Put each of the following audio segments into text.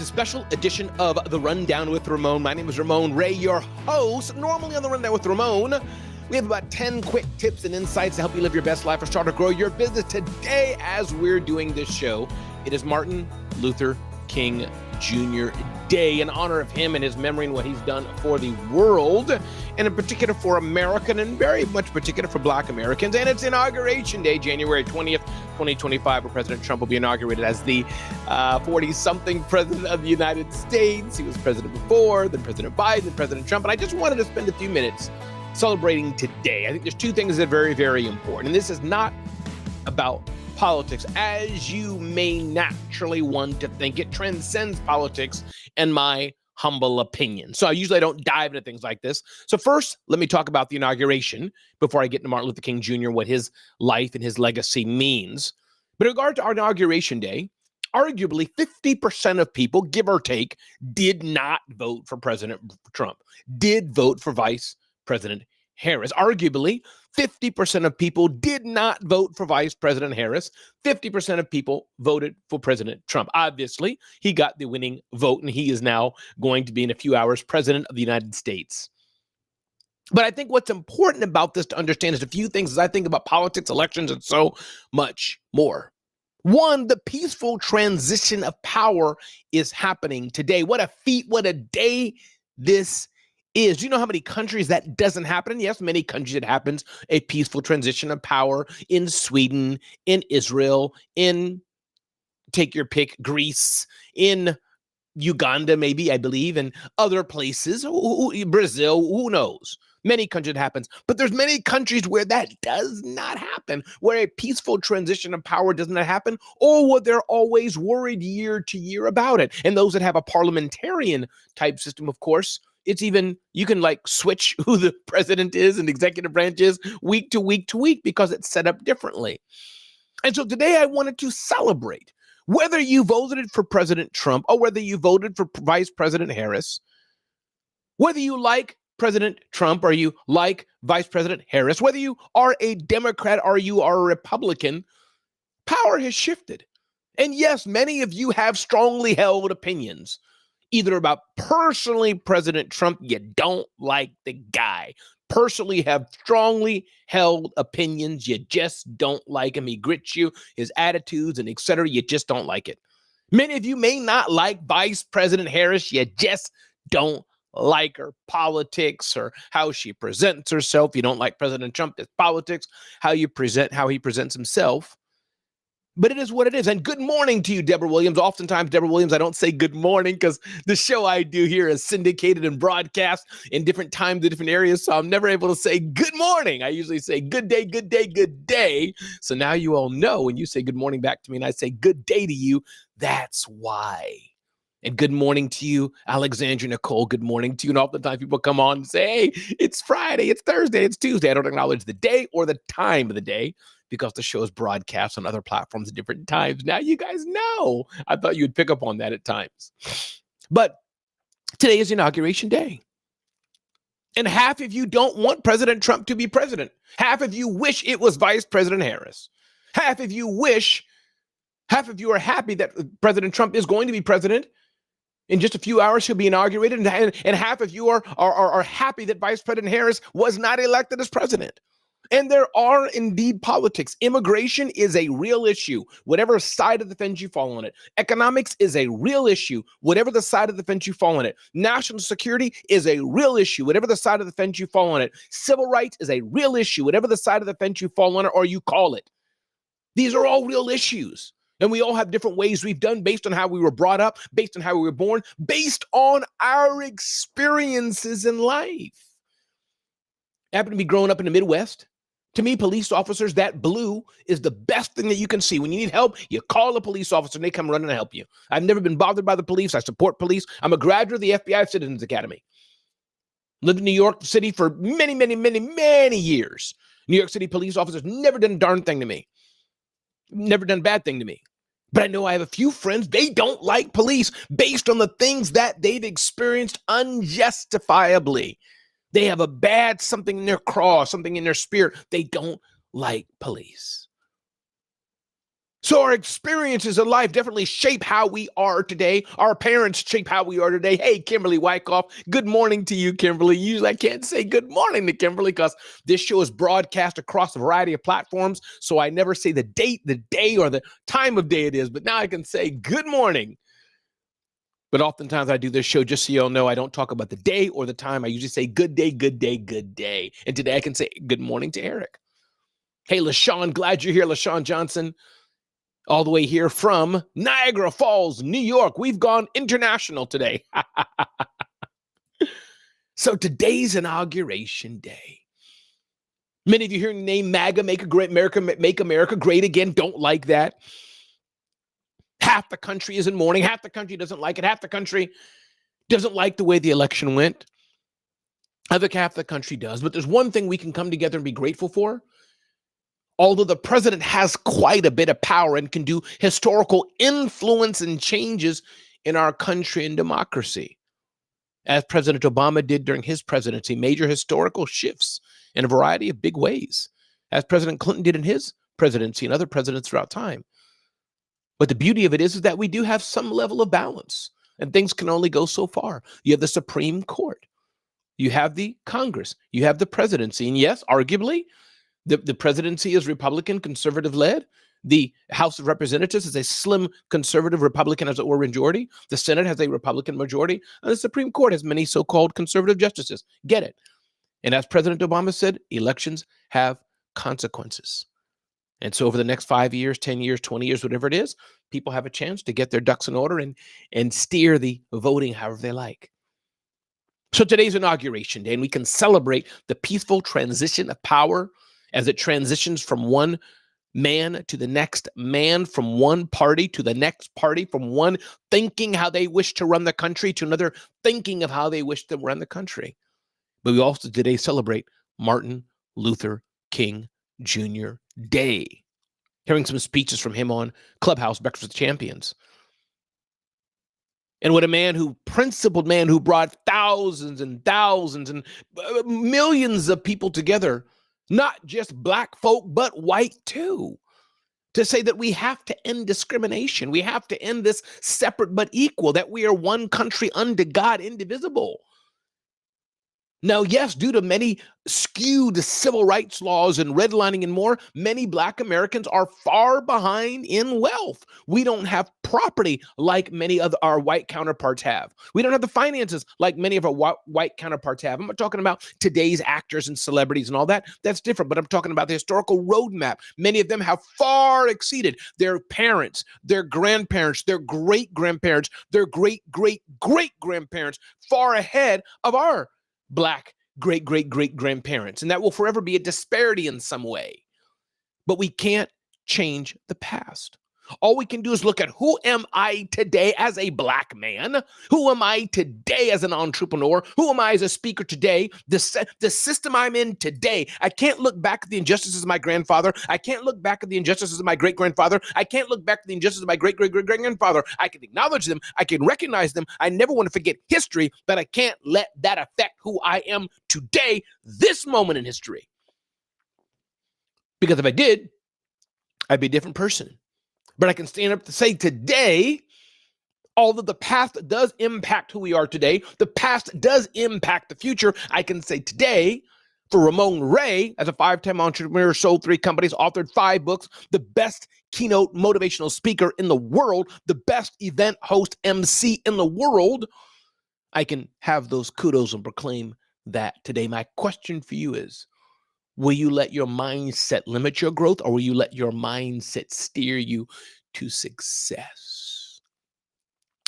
a special edition of The Rundown with Ramon. My name is Ramon Ray, your host. Normally on The Rundown with Ramon, we have about 10 quick tips and insights to help you live your best life or start or grow your business. Today, as we're doing this show, it is Martin Luther King Jr. Day in honor of him and his memory and what he's done for the world, and in particular for America, and very much particular for Black Americans. And it's Inauguration Day, January 20th, 2025, where President Trump will be inaugurated as the 40-something president of the United States. He was president before, then President Biden, then President Trump. And I just wanted to spend a few minutes celebrating today. I think there's two things that are very, very important. And this is not about politics, as you may naturally want to think. It transcends politics, in my humble opinion. So I usually don't dive into things like this. So first, let me talk about the inauguration before I get into Martin Luther King Jr., what his life and his legacy means. But in regard to our inauguration day, arguably 50% of people, give or take, did not vote for President Trump, did vote for Vice President Harris. Arguably, 50% of people did not vote for Vice President Harris. 50% of people voted for President Trump. Obviously, he got the winning vote, and he is now going to be, in a few hours, President of the United States. But I think what's important about this to understand is a few things as I think about politics, elections, and so much more. One, the peaceful transition of power is happening today. What a feat, what a day this is. Do you know how many countries that doesn't happen? And yes, many countries it happens, a peaceful transition of power in Sweden, in Israel, in, take your pick, Greece, in Uganda, maybe, I believe, and other places, Brazil, who knows? Many countries it happens, but there's many countries where that does not happen, where a peaceful transition of power does not happen, or where they're always worried year to year about it. And those that have a parliamentarian type system, of course, it's even, you can like switch who the president is and executive branch is week to week to week because it's set up differently. And so today I wanted to celebrate whether you voted for President Trump or whether you voted for Vice President Harris, whether you like President Trump or you like Vice President Harris, whether you are a Democrat or you are a Republican, power has shifted. And yes, many of you have strongly held opinions, either about personally President Trump, you don't like the guy. Personally have strongly held opinions, you just don't like him. He grits you, his attitudes and etc. You just don't like it. Many of you may not like Vice President Harris, you just don't like her politics or how she presents herself. You don't like President Trump, his politics, how he presents himself. But it is what it is. And good morning to you, Deborah Williams. Oftentimes, Deborah Williams, I don't say good morning because the show I do here is syndicated and broadcast in different times, in different areas. So I'm never able to say good morning. I usually say good day, good day, good day. So now you all know when you say good morning back to me and I say good day to you, that's why. And good morning to you, Alexandra Nicole. Good morning to you. And oftentimes people come on and say, hey, it's Friday, it's Thursday, it's Tuesday. I don't acknowledge the day or the time of the day, because the show is broadcast on other platforms at different times. Now you guys know. I thought you would pick up on that at times. But today is Inauguration Day. And half of you don't want President Trump to be president. Half of you wish it was Vice President Harris. Half of you are happy that President Trump is going to be president. In just a few hours, he'll be inaugurated. And half of you are happy that Vice President Harris was not elected as president. And there are indeed politics. Immigration is a real issue, whatever side of the fence you fall on it. Economics is a real issue, whatever the side of the fence you fall on it. National security is a real issue, whatever the side of the fence you fall on it. Civil rights is a real issue, whatever the side of the fence you fall on it or you call it. These are all real issues. And we all have different ways we've done based on how we were brought up, based on how we were born, based on our experiences in life. I happen to be growing up in the Midwest. To me, police officers, that blue is the best thing that you can see. When you need help, you call a police officer and they come running to help you. I've never been bothered by the police. I support police. I'm a graduate of the FBI Citizens Academy. Lived in New York City for many, many, many, many years. New York City police officers never done a darn thing to me. Never done a bad thing to me. But I know I have a few friends, they don't like police based on the things that they've experienced unjustifiably. They have a bad something in their craw, something in their spirit. They don't like police. So our experiences in life definitely shape how we are today. Our parents shape how we are today. Hey, Kimberly Wyckoff, good morning to you, Kimberly. Usually I can't say good morning to Kimberly because this show is broadcast across a variety of platforms. So I never say the date, the day, or the time of day it is. But now I can say good morning. But oftentimes I do this show just so you all know I don't talk about the day or the time. I usually say good day, good day, good day. And today I can say good morning to Eric. Hey, LaShawn, glad you're here, LaShawn Johnson. All the way here from Niagara Falls, New York. We've gone international today. So today's Inauguration Day. Many of you hearing the name MAGA, Make America Great Again, don't like that. Half the country is in mourning. Half the country doesn't like it. Half the country doesn't like the way the election went. I think half the country does. But there's one thing we can come together and be grateful for. Although the president has quite a bit of power and can do historical influence and changes in our country and democracy, as President Obama did during his presidency, major historical shifts in a variety of big ways, as President Clinton did in his presidency and other presidents throughout time. But the beauty of it is that we do have some level of balance, and things can only go so far. You have the Supreme Court, you have the Congress, you have the presidency, and yes, arguably, the presidency is Republican, conservative-led. The House of Representatives is a slim conservative Republican, as it were, majority. The Senate has a Republican majority. And the Supreme Court has many so-called conservative justices. Get it. And as President Obama said, elections have consequences. And so over the next 5 years, 10 years, 20 years, whatever it is, people have a chance to get their ducks in order and steer the voting however they like. So today's Inauguration Day, and we can celebrate the peaceful transition of power as it transitions from one man to the next man, from one party to the next party, from one thinking how they wish to run the country to another thinking of how they wish to run the country. But we also today celebrate Martin Luther King Jr. Day. Hearing some speeches from him on Clubhouse Breakfast with Champions. And what a man who, principled man who brought thousands and thousands and millions of people together, not just black folk, but white too, to say that we have to end discrimination. We have to end this separate but equal, that we are one country under God, indivisible. Now, yes, due to many skewed civil rights laws and redlining and more, many Black Americans are far behind in wealth. We don't have property like many of our white counterparts have. We don't have the finances like many of our white counterparts have. I'm not talking about today's actors and celebrities and all that. That's different, but I'm talking about the historical roadmap. Many of them have far exceeded their parents, their grandparents, their great-grandparents, their great-great-great-grandparents, far ahead of our Black great-great-great-grandparents. And that will forever be a disparity in some way. But we can't change the past. All we can do is look at who am I today as a Black man? Who am I today as an entrepreneur? Who am I as a speaker today? The system I'm in today. I can't look back at the injustices of my grandfather. I can't look back at the injustices of my great-grandfather. I can't look back at the injustices of my great-great-great-grandfather. I can acknowledge them. I can recognize them. I never want to forget history, but I can't let that affect who I am today, this moment in history. Because if I did, I'd be a different person. But I can stand up to say today, although the past does impact who we are today, the past does impact the future, I can say today, for Ramon Ray, as a 5-time entrepreneur, sold 3 companies, authored 5 books, the best keynote motivational speaker in the world, the best event host MC in the world, I can have those kudos and proclaim that today. My question for you is, will you let your mindset limit your growth, or will you let your mindset steer you to success?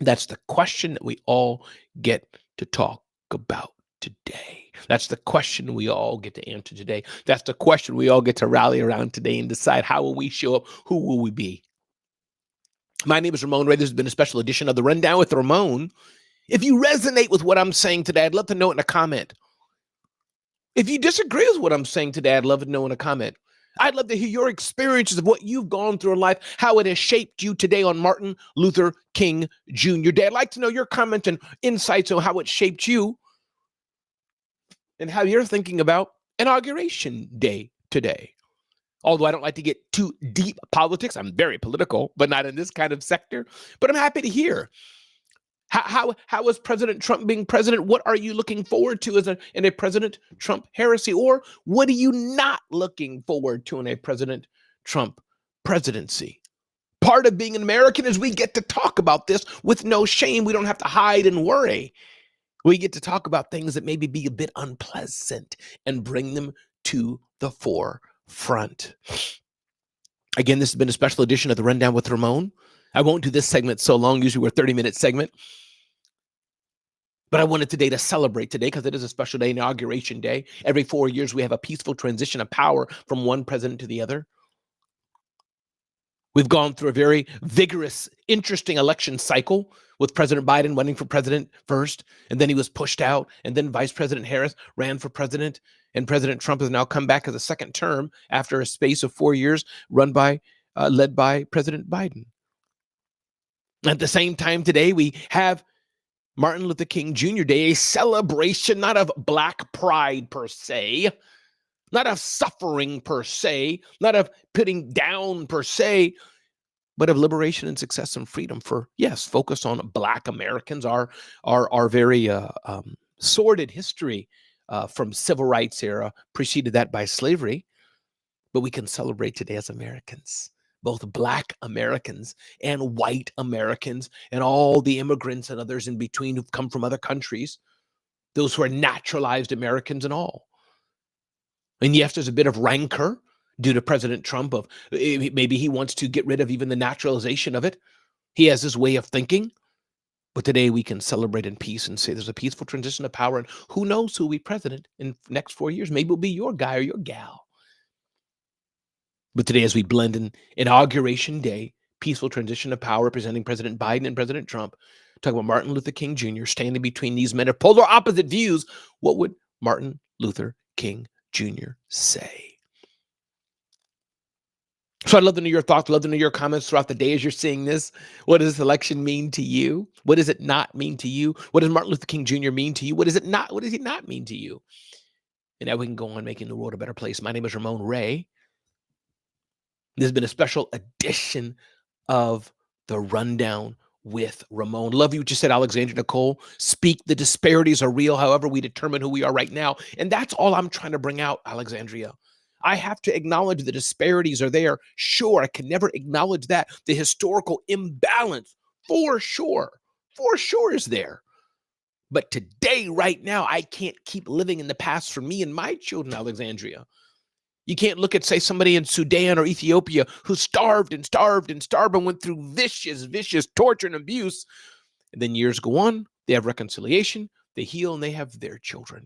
That's the question that we all get to talk about today. That's the question we all get to answer today. That's the question we all get to rally around today and decide, how will we show up? Who will we be? My name is Ramon Ray. This has been a special edition of The Rundown with Ramon. If you resonate with what I'm saying today, I'd love to know it in a comment. If you disagree with what I'm saying today, I'd love to know in a comment. I'd love to hear your experiences of what you've gone through in life, how it has shaped you today on Martin Luther King Jr. Day. I'd like to know your comments and insights on how it shaped you and how you're thinking about Inauguration Day today. Although I don't like to get too deep politics, I'm very political, but not in this kind of sector. But I'm happy to hear. How is President Trump being president? What are you looking forward to in a President Trump heresy? Or what are you not looking forward to in a President Trump presidency? Part of being an American is we get to talk about this with no shame. We don't have to hide and worry. We get to talk about things that maybe be a bit unpleasant and bring them to the forefront. Again, this has been a special edition of the Rundown with Ramon. I won't do this segment so long. Usually we're a 30-minute segment. But I wanted today to celebrate today because it is a special day, Inauguration Day. Every 4 years, we have a peaceful transition of power from one president to the other. We've gone through a very vigorous, interesting election cycle with President Biden running for president first, and then he was pushed out, and then Vice President Harris ran for president, and President Trump has now come back as a second term after a space of 4 years led by President Biden. At the same time today, we have Martin Luther King Jr. Day, a celebration not of Black pride per se, not of suffering per se, not of putting down per se, but of liberation and success and freedom for, yes, focus on Black Americans, our very sordid history from civil rights era, preceded that by slavery. But we can celebrate today as Americans, both Black Americans and white Americans and all the immigrants and others in between who've come from other countries, those who are naturalized Americans and all. And yes, there's a bit of rancor due to President Trump of maybe he wants to get rid of even the naturalization of it. He has his way of thinking. But today we can celebrate in peace and say there's a peaceful transition of power. And who knows who will be president in the next 4 years? Maybe it'll be your guy or your gal. But today, as we blend in Inauguration Day, peaceful transition of power, representing President Biden and President Trump, talk about Martin Luther King Jr. standing between these men of polar opposite views, what would Martin Luther King Jr. say? So I'd love to know your thoughts, love to know your comments throughout the day as you're seeing this. What does this election mean to you? What does it not mean to you? What does Martin Luther King Jr. mean to you? What does he not mean to you? And now we can go on making the world a better place. My name is Ramon Ray. This has been a special edition of the Rundown with Ramon. Love you what you said, Alexandria Nicole. Speak, the disparities are real. However, we determine who we are right now. And that's all I'm trying to bring out, Alexandria. I have to acknowledge the disparities are there. Sure, I can never acknowledge that. The historical imbalance, for sure is there. But today, right now, I can't keep living in the past for me and my children, Alexandria. You can't look at, say, somebody in Sudan or Ethiopia who starved and went through vicious torture and abuse. And then years go on, they have reconciliation, they heal, and they have their children.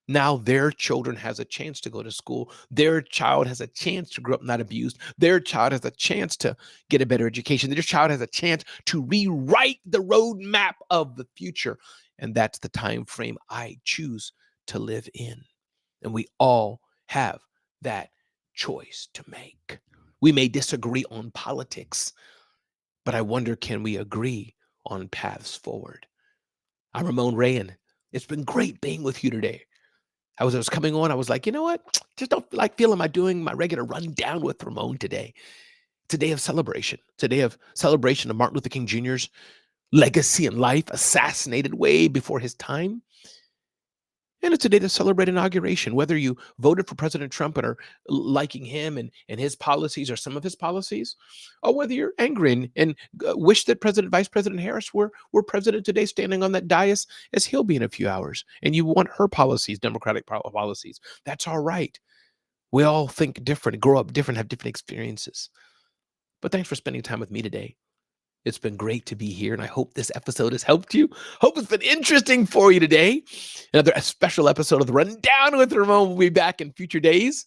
Now their children has a chance to go to school. Their child has a chance to grow up not abused. Their child has a chance to get a better education. Their child has a chance to rewrite the roadmap of the future. And that's the time frame I choose to live in. And we all have that choice to make. We may disagree on politics, but I wonder, can we agree on paths forward? I'm Ramon Ray, and it's been great being with you today. I was coming on, I was like, you know what? Just don't like feeling my doing my regular rundown with Ramon today. It's a day of celebration. It's a day of celebration of Martin Luther King Jr.'s legacy and life, assassinated way before his time. And it's a day to celebrate inauguration, whether you voted for President Trump and are liking him and his policies or some of his policies, or whether you're angry and wish that Vice President Harris were president today, standing on that dais as he'll be in a few hours, and you want her policies, Democratic policies. That's all right. We all think different, grow up different, have different experiences. But thanks for spending time with me today. It's been great to be here, and I hope this episode has helped you. Hope it's been interesting for you today. Another special episode of the Rundown with Ramon will be back in future days.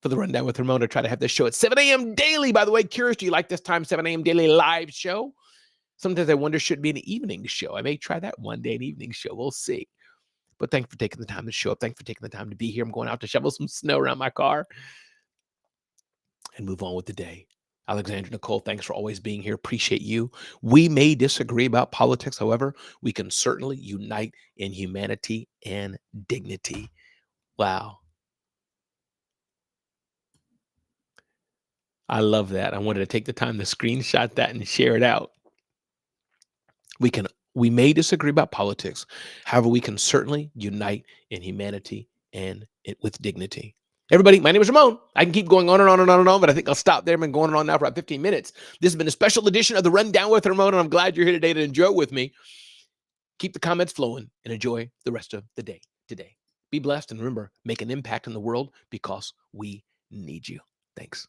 For the Rundown with Ramon, I try to have this show at 7 a.m. daily. By the way, curious, do you like this time, 7 a.m. daily live show? Sometimes I wonder, should it be an evening show? I may try that one day, an evening show. We'll see. But thanks for taking the time to show up. Thanks for taking the time to be here. I'm going out to shovel some snow around my car and move on with the day. Alexandra Nicole, thanks for always being here. Appreciate you. We may disagree about politics. However, we can certainly unite in humanity and dignity. Wow. I love that. I wanted to take the time to screenshot that and share it out. We can we may disagree about politics. However, we can certainly unite in humanity and with dignity. Everybody, my name is Ramon. I can keep going on and on and on and on, but I think I'll stop there. I've been going on now for about 15 minutes. This has been a special edition of the Rundown with Ramon, and I'm glad you're here today to enjoy it with me. Keep the comments flowing and enjoy the rest of the day today. Be blessed, and remember, make an impact in the world because we need you. Thanks.